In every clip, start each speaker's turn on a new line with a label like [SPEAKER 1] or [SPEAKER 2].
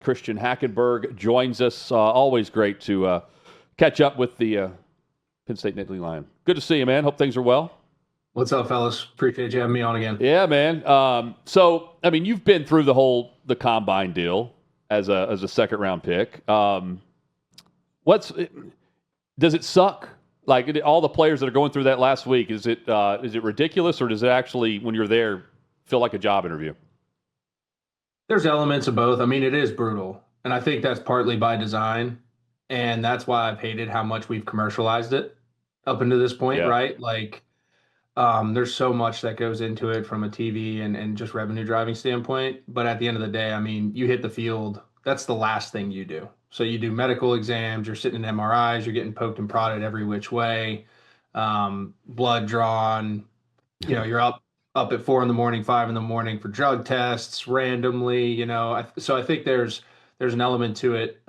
[SPEAKER 1] Christian Hackenberg joins us. Always great to catch up with the Penn State Nittany Lion. Good to see you, man. Hope things are well.
[SPEAKER 2] What's up, fellas? Appreciate you having me on again.
[SPEAKER 1] Yeah, man. So, I mean, you've been through the combine deal as a second round pick. Does it suck? Like all the players that are going through that last week, is it ridiculous, or does it actually, when you're there, feel like a job interview?
[SPEAKER 2] There's elements of both. I mean, it is brutal, and I think that's partly by design, and that's why I've hated how much we've commercialized it up until this point, right? Like, there's so much that goes into it from a TV and just revenue driving standpoint. But at the end of the day, I mean, you hit the field, that's the last thing you do. So you do medical exams, you're sitting in MRIs, you're getting poked and prodded every which way, blood drawn, you're up at 4 a.m, 5 a.m for drug tests randomly, so I think there's an element to it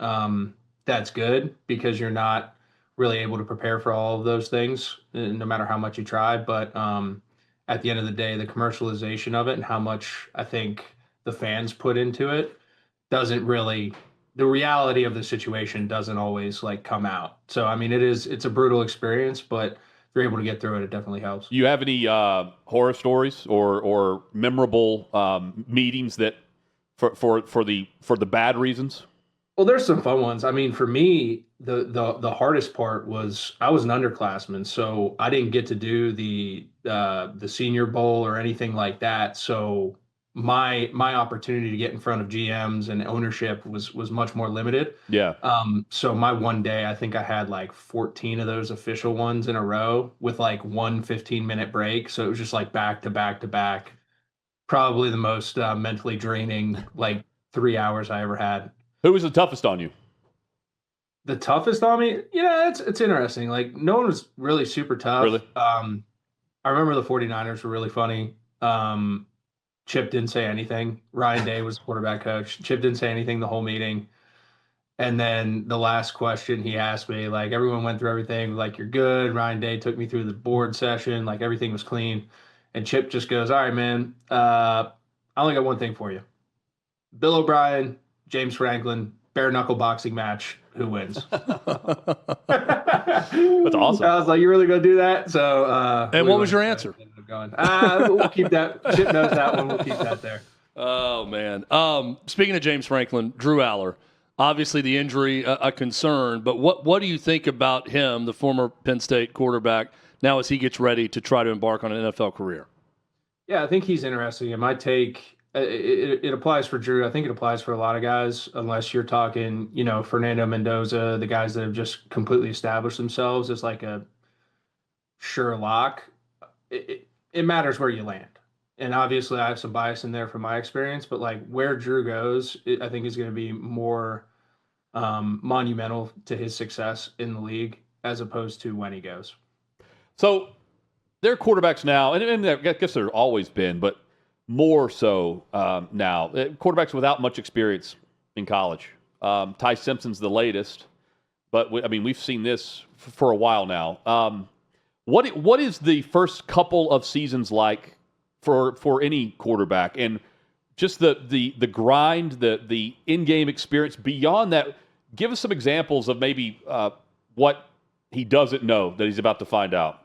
[SPEAKER 2] that's good because you're not really able to prepare for all of those things no matter how much you try. But at the end of the day, the commercialization of it and how much I think the fans put into it doesn't really, the reality of the situation doesn't always like come out. So, I mean, it's a brutal experience, but if you're able to get through it, it definitely helps.
[SPEAKER 1] Do you have any horror stories or memorable meetings that for the bad reasons?
[SPEAKER 2] Well, there's some fun ones. I mean, for me, the hardest part was I was an underclassman, so I didn't get to do the Senior Bowl or anything like that. So my opportunity to get in front of GMs and ownership was much more limited.
[SPEAKER 1] Yeah.
[SPEAKER 2] So my one day, I think I had like 14 of those official ones in a row with like one 15-minute break. So it was just like back to back to back. Probably the most mentally draining like 3 hours I ever had.
[SPEAKER 1] Who was the toughest on you?
[SPEAKER 2] The toughest on me? Yeah, it's interesting. Like, no one was really super tough.
[SPEAKER 1] Really?
[SPEAKER 2] I remember the 49ers were really funny. Chip didn't say anything. Ryan Day was quarterback coach. Chip didn't say anything the whole meeting. And then the last question he asked me, like, everyone went through everything. Like, you're good. Ryan Day took me through the board session. Like, everything was clean. And Chip just goes, all right, man, I only got one thing for you. Bill O'Brien, James Franklin, bare knuckle boxing match. Who wins?
[SPEAKER 1] That's awesome.
[SPEAKER 2] I was like, "You really gonna do that?" So,
[SPEAKER 3] and what was your answer?
[SPEAKER 2] We'll keep that. Chip knows that one. We'll keep that there.
[SPEAKER 3] Oh man. Speaking of James Franklin, Drew Allar, obviously the injury a concern, but what do you think about him, the former Penn State quarterback, now as he gets ready to try to embark on an NFL career?
[SPEAKER 2] Yeah, I think he's interesting. It might take. It applies for Drew. I think it applies for a lot of guys, unless you're talking, Fernando Mendoza, the guys that have just completely established themselves as like a sure lock. It matters where you land. And obviously I have some bias in there from my experience, but like where Drew goes, I think is going to be more monumental to his success in the league as opposed to when he goes.
[SPEAKER 1] So there are quarterbacks now, and I guess there have always been, but more so now. Quarterbacks without much experience in college. Ty Simpson's the latest, but we've seen this for a while now. What is the first couple of seasons like for any quarterback, and just the grind, the in-game experience beyond that? Give us some examples of maybe what he doesn't know that he's about to find out.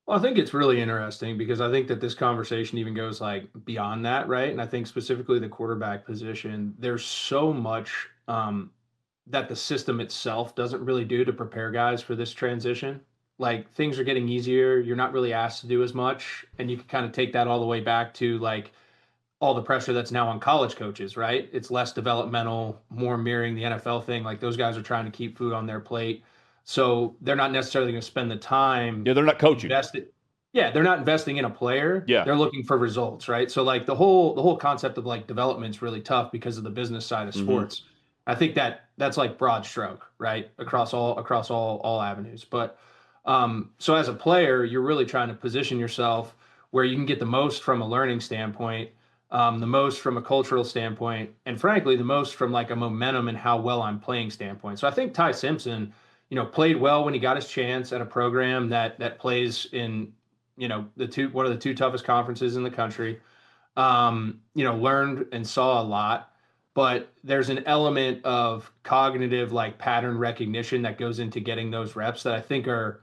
[SPEAKER 2] Well, I think it's really interesting because I think that this conversation even goes like beyond that, right? And I think specifically the quarterback position, there's so much that the system itself doesn't really do to prepare guys for this transition. Like things are getting easier. You're not really asked to do as much. And you can kind of take that all the way back to like all the pressure that's now on college coaches, right? It's less developmental, more mirroring the NFL thing. Like those guys are trying to keep food on their plate. So they're not necessarily going to spend the time.
[SPEAKER 1] Yeah, they're not coaching.
[SPEAKER 2] They're not investing in a player.
[SPEAKER 1] Yeah.
[SPEAKER 2] They're looking for results, right? So like the whole concept of like development is really tough because of the business side of sports. I think that's like broad stroke, right? Across all avenues. But so as a player, you're really trying to position yourself where you can get the most from a learning standpoint, the most from a cultural standpoint, and frankly, the most from like a momentum and how well I'm playing standpoint. So I think Ty Simpson, played well when he got his chance at a program that plays in, one of the two toughest conferences in the country. Learned and saw a lot. but there's an element of cognitive like pattern recognition that goes into getting those reps that I think are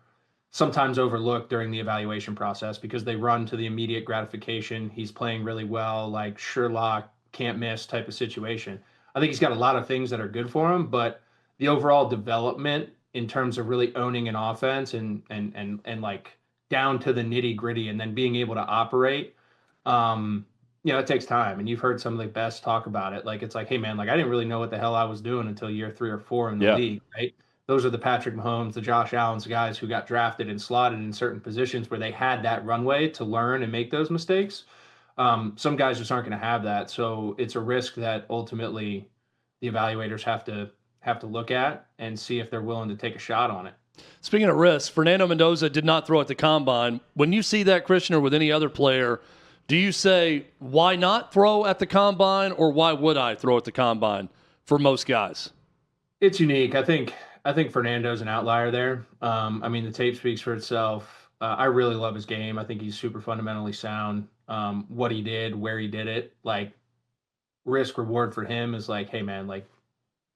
[SPEAKER 2] sometimes overlooked during the evaluation process because they run to the immediate gratification. He's playing really well, like Sherlock, can't miss type of situation. I think he's got a lot of things that are good for him, but the overall development in terms of really owning an offense and like down to the nitty gritty and then being able to operate, it takes time. And you've heard some of the best talk about it. Like, it's like, hey man, like I didn't really know what the hell I was doing until year 3 or 4 in the league, right? Those are the Patrick Mahomes, the Josh Allens, guys who got drafted and slotted in certain positions where they had that runway to learn and make those mistakes. Some guys just aren't going to have that. So it's a risk that ultimately the evaluators have to look at and see if they're willing to take a shot on it.
[SPEAKER 3] Speaking of risk, Fernando Mendoza did not throw at the combine. When you see that, Christian, or with any other player, do you say, why not throw at the combine, or why would I throw at the combine for most guys?
[SPEAKER 2] It's unique. I think Fernando's an outlier there. The tape speaks for itself. I really love his game. I think he's super fundamentally sound. What he did, where he did it, like risk reward for him is like, hey man, like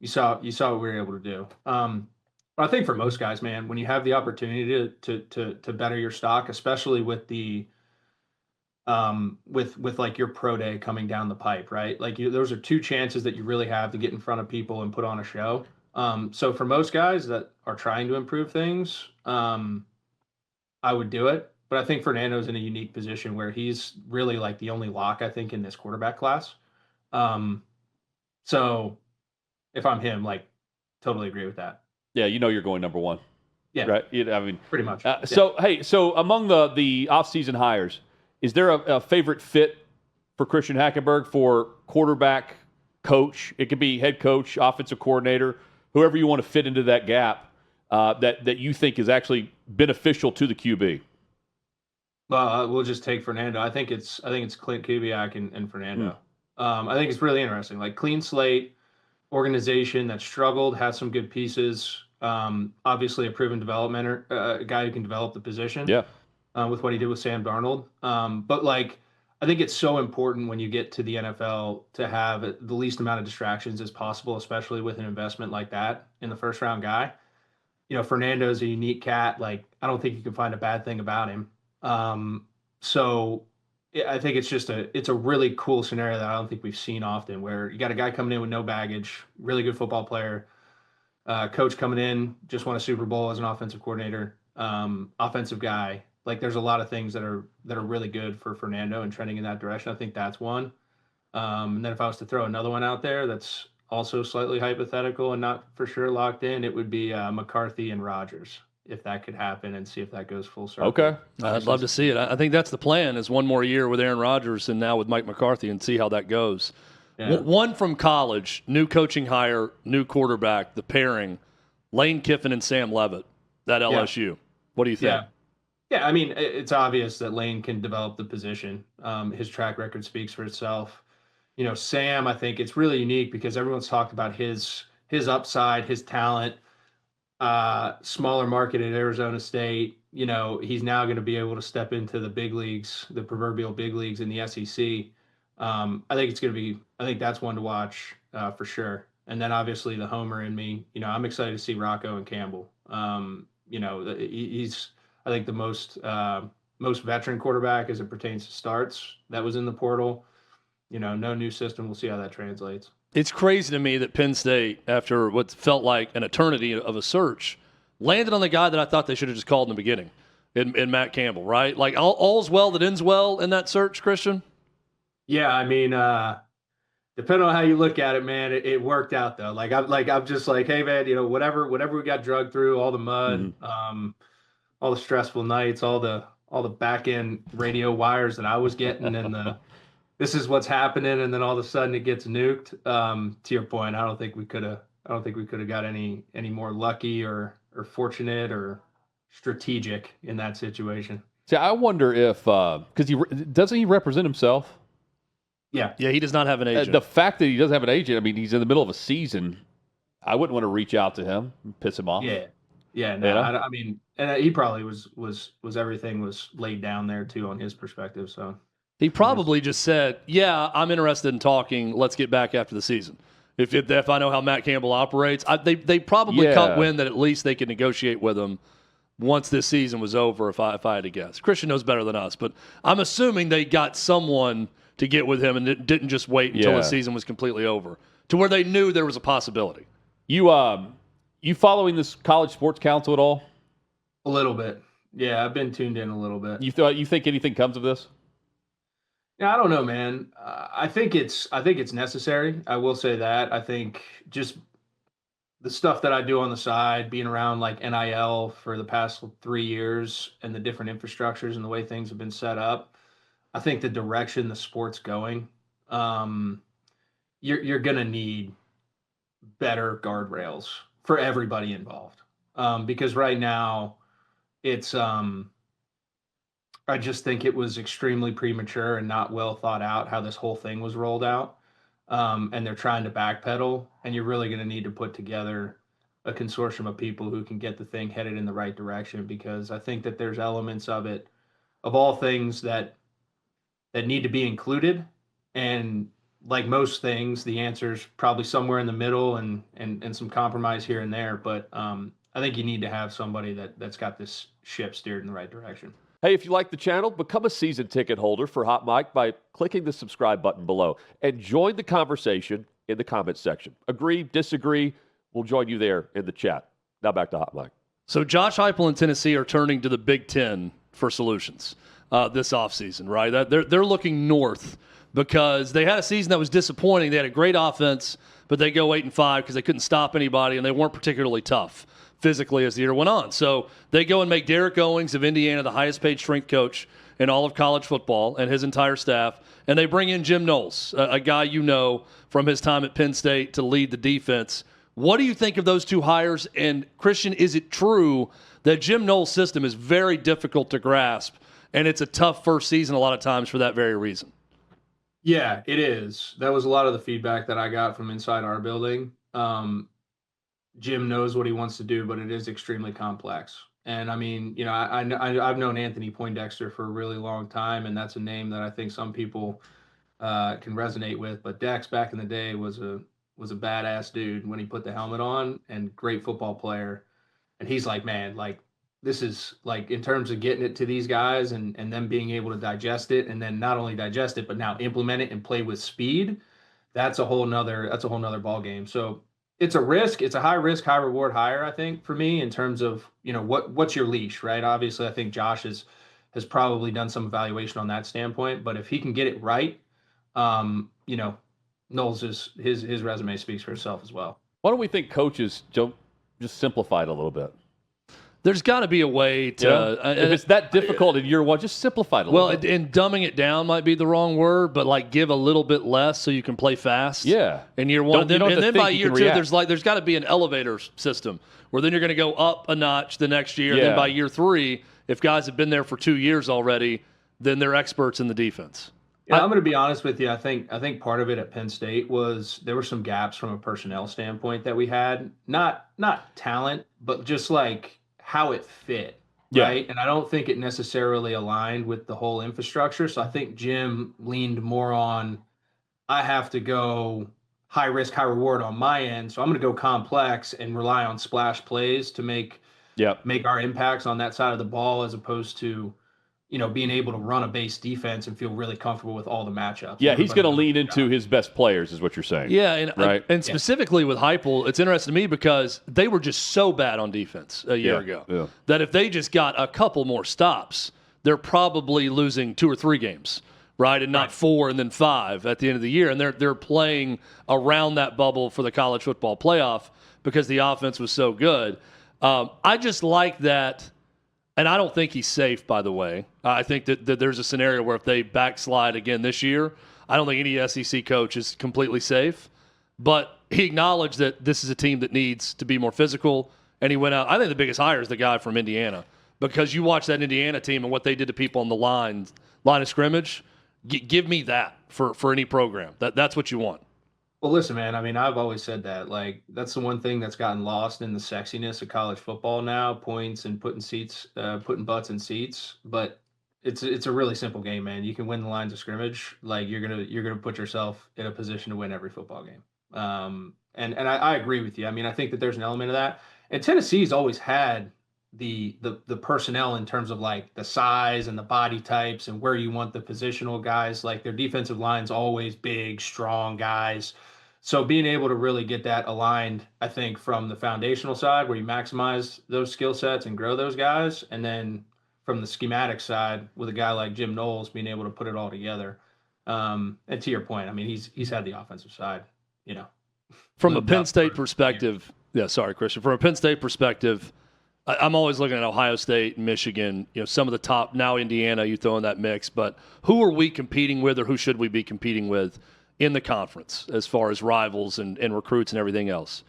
[SPEAKER 2] you saw what we were able to do. But I think for most guys, man, when you have the opportunity to better your stock, especially with the with like your pro day coming down the pipe, right? Like those are 2 chances that you really have to get in front of people and put on a show. So for most guys that are trying to improve things, I would do it. But I think Fernando's in a unique position where he's really like the only lock, I think, in this quarterback class. So if I'm him, like totally agree with that.
[SPEAKER 1] Yeah, you're going number 1.
[SPEAKER 2] Yeah.
[SPEAKER 1] Right?
[SPEAKER 2] Pretty much.
[SPEAKER 1] So among the offseason hires, is there a favorite fit for Christian Hackenberg for quarterback coach? It could be head coach, offensive coordinator, whoever you want to fit into that gap that you think is actually beneficial to the QB.
[SPEAKER 2] Well, we'll just take Fernando. I think it's Clint Kubiak and Fernando. I think it's really interesting. Like clean slate, organization that struggled, has some good pieces. Obviously, a proven development a guy who can develop the position.
[SPEAKER 1] Yeah.
[SPEAKER 2] With what he did with Sam Darnold. But like, I think it's so important when you get to the NFL to have the least amount of distractions as possible, especially with an investment like that in the first round guy. Fernando's a unique cat. Like, I don't think you can find a bad thing about him. So I think it's a really cool scenario that I don't think we've seen often, where you got a guy coming in with no baggage, really good football player, coach coming in, just won a Super Bowl as an offensive coordinator, offensive guy. Like there's a lot of things that are really good for Fernando and trending in that direction. I think that's one. And then if I was to throw another one out there that's also slightly hypothetical and not for sure locked in, it would be McCarthy and Rodgers, if that could happen, and see if that goes full circle.
[SPEAKER 1] Okay.
[SPEAKER 3] I'd love to see it. I think that's the plan, is one more year with Aaron Rodgers and now with Mike McCarthy, and see how that goes. Yeah. One from college, new coaching hire, new quarterback, the pairing, Lane Kiffin and Sam Leavitt, that LSU. Yeah. What do you think?
[SPEAKER 2] Yeah, it's obvious that Lane can develop the position. His track record speaks for itself. Sam, I think it's really unique because everyone's talked about his upside, his talent, smaller market at Arizona State. He's now going to be able to step into the big leagues, the proverbial big leagues in the SEC. I think that's one to watch for sure. And then obviously the homer in me, I'm excited to see Rocco and Campbell. He's, I think, the most veteran quarterback as it pertains to starts that was in the portal. No new system. We'll see how that translates.
[SPEAKER 3] It's crazy to me that Penn State, after what felt like an eternity of a search, landed on the guy that I thought they should have just called in the beginning, in Matt Campbell, right? Like all's well that ends well in that search, Christian?
[SPEAKER 2] Yeah, depending on how you look at it, man, it worked out though. I'm just like, hey man, whatever we got drugged through, all the mud, all the stressful nights, all the back end radio wires that I was getting, and this is what's happening, and then all of a sudden it gets nuked. To your point, I don't think we could have got any more lucky or fortunate or strategic in that situation.
[SPEAKER 1] See, I wonder if because doesn't he represent himself?
[SPEAKER 2] Yeah,
[SPEAKER 3] he does not have an agent.
[SPEAKER 1] The fact that he doesn't have an agent, he's in the middle of a season. I wouldn't want to reach out to him and piss him off.
[SPEAKER 2] Yeah. No, and he probably was everything was laid down there too on his perspective. So
[SPEAKER 3] he probably just said, "Yeah, I'm interested in talking. Let's get back after the season." If I know how Matt Campbell operates, they probably cut wind that at least they could negotiate with him once this season was over, if I had to guess. Christian knows better than us, but I'm assuming they got someone to get with him and didn't just wait until the season was completely over, to where they knew there was a possibility.
[SPEAKER 1] You following this College Sports Council at all?
[SPEAKER 2] A little bit. Yeah, I've been tuned in a little bit.
[SPEAKER 1] You think anything comes of this?
[SPEAKER 2] Yeah, I don't know, man. I think it's necessary. I will say that. I think just the stuff that I do on the side, being around like NIL for the past 3 years and the different infrastructures and the way things have been set up, I think the direction the sport's going, you're going to need better guardrails for everybody involved. Because right now it's, I just think it was extremely premature and not well thought out how this whole thing was rolled out. And they're trying to backpedal, and you're really going to need to put together a consortium of people who can get the thing headed in the right direction, because I think that there's elements of it, of all things that need to be included. And like most things, the answer's probably somewhere in the middle and some compromise here and there. But I think you need to have somebody that's got this ship steered in the right direction.
[SPEAKER 4] Hey, if you like the channel, become a season ticket holder for Hot Mic by clicking the subscribe button below and join the conversation in the comments section. Agree, disagree, we'll join you there in the chat. Now back to Hot Mic.
[SPEAKER 3] So Josh Heupel and Tennessee are turning to the Big Ten for solutions this offseason, right? They're looking north because they had a season that was disappointing. They had a great offense, but they go 8-5 because they couldn't stop anybody, and they weren't particularly tough physically as the year went on. So they go and make Derek Owings of Indiana the highest paid strength coach in all of college football and his entire staff. And they bring in Jim Knowles, a guy you know from his time at Penn State, to lead the defense. What do you think of those two hires? And Christian, is it true that Jim Knowles' system is very difficult to grasp, and it's a tough first season a lot of times for that very reason?
[SPEAKER 2] Yeah, it is. That was a lot of the feedback that I got from inside our building. Jim knows what he wants to do, but it is extremely complex. And I mean, you know, I've known Anthony Poindexter for a really long time, and that's a name that I think some people can resonate with. But Dex back in the day was a badass dude when he put the helmet on, and great football player. And he's like, man, like this is like, in terms of getting it to these guys and them being able to digest it, and then not only digest it, but now implement it and play with speed. That's a whole nother ball game. So it's a risk. It's a high risk, high reward hire, I think, for me, in terms of, you know, what's your leash, right? Obviously, I think Josh has probably done some evaluation on that standpoint, but if he can get it right, you know, Knowles his resume speaks for itself as well.
[SPEAKER 1] Why don't we think coaches don't just simplify it a little bit?
[SPEAKER 3] There's got to be a way to.
[SPEAKER 1] If it's that difficult in year one, just simplify it a little bit.
[SPEAKER 3] Well, and dumbing it down might be the wrong word, but like give a little bit less so you can play fast.
[SPEAKER 1] Yeah.
[SPEAKER 3] In year one, and then by year two, there's got to be an elevator system where then you're going to go up a notch the next year. Yeah. And then by year three, if guys have been there for 2 years already, then they're experts in the defense.
[SPEAKER 2] Yeah, I'm going to be honest with you. I think part of it at Penn State was there were some gaps from a personnel standpoint that we had. Not talent, but just like how it fit, right? And I don't think it necessarily aligned with the whole infrastructure. So I think Jim leaned more on, I have to go high risk, high reward on my end. So I'm going to go complex and rely on splash plays to make our impacts on that side of the ball, as opposed to, you know, being able to run a base defense and feel really comfortable with all the matchups.
[SPEAKER 1] Yeah, he's going to lean into his best players, is what you're saying.
[SPEAKER 3] Yeah, and specifically with Heupel, it's interesting to me because they were just so bad on defense a year ago that if they just got a couple more stops, they're probably losing 2 or 3 games, right, and not 4 and then 5 at the end of the year. And they're playing around that bubble for the college football playoff because the offense was so good. I just like that. And I don't think he's safe, by the way. I think that there's a scenario where if they backslide again this year, I don't think any SEC coach is completely safe. But he acknowledged that this is a team that needs to be more physical, and he went out. I think the biggest hire is the guy from Indiana, because you watch that Indiana team and what they did to people on the line of scrimmage. Give me that for any program. That's what you want.
[SPEAKER 2] Well, listen, man, I mean, I've always said that. Like, that's the one thing that's gotten lost in the sexiness of college football now, points and putting butts in seats. But it's a really simple game, man. You can win the lines of scrimmage. Like, you're gonna put yourself in a position to win every football game. And I agree with you. I mean, I think that there's an element of that. And Tennessee's always had the personnel in terms of like the size and the body types and where you want the positional guys. Like their defensive line's always big, strong guys. So being able to really get that aligned, I think, from the foundational side where you maximize those skill sets and grow those guys, and then from the schematic side with a guy like Jim Knowles being able to put it all together. And to your point, I mean, he's had the offensive side,
[SPEAKER 3] From a Penn State perspective, sorry, Christian. From a Penn State perspective, I'm always looking at Ohio State, Michigan, some of the top, now Indiana, you throw in that mix. But who are we competing with, or who should we be competing with in the conference as far as rivals and recruits and everything else?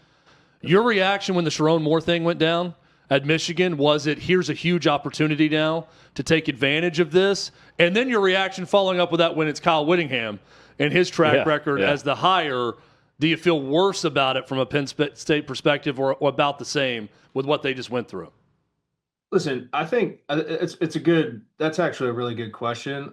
[SPEAKER 3] Your reaction when the Sharon Moore thing went down at Michigan, was it, here's a huge opportunity now to take advantage of this? And then your reaction following up with that when it's Kyle Whittingham and his track record as the hire, do you feel worse about it from a Penn State perspective or about the same with what they just went through?
[SPEAKER 2] Listen, I think that's actually a really good question.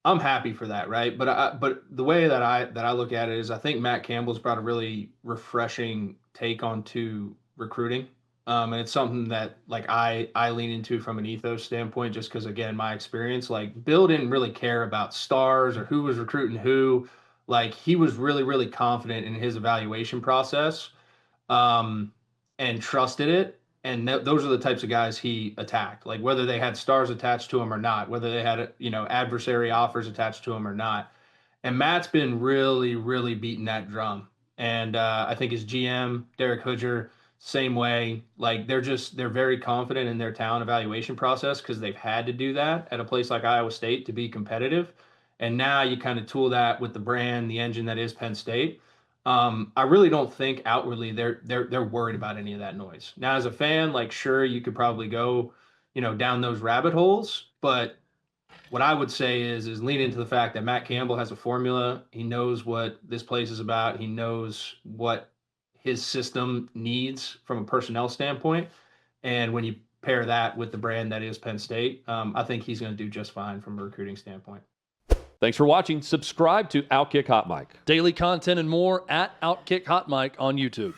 [SPEAKER 2] I'm happy for that, right? But the way that I look at it is I think Matt Campbell's brought a really refreshing take onto recruiting. And it's something that like I lean into from an ethos standpoint, just because again, my experience, like Bill didn't really care about stars or who was recruiting who. Like he was really, really confident in his evaluation process, and trusted it. And those are the types of guys he attacked, like whether they had stars attached to them or not, whether they had, adversary offers attached to them or not. And Matt's been really, really beating that drum. And I think his GM, Derek Hoodger, same way. Like they're very confident in their talent evaluation process because they've had to do that at a place like Iowa State to be competitive. And now you kind of tool that with the brand, the engine that is Penn State. I really don't think outwardly they're worried about any of that noise. Now, as a fan, like sure you could probably go, down those rabbit holes, but what I would say is lean into the fact that Matt Campbell has a formula. He knows what this place is about. He knows what his system needs from a personnel standpoint. And when you pair that with the brand that is Penn State, I think he's going to do just fine from a recruiting standpoint.
[SPEAKER 4] Thanks for watching. Subscribe to Outkick Hot Mic.
[SPEAKER 3] Daily content and more at Outkick Hot Mic on YouTube.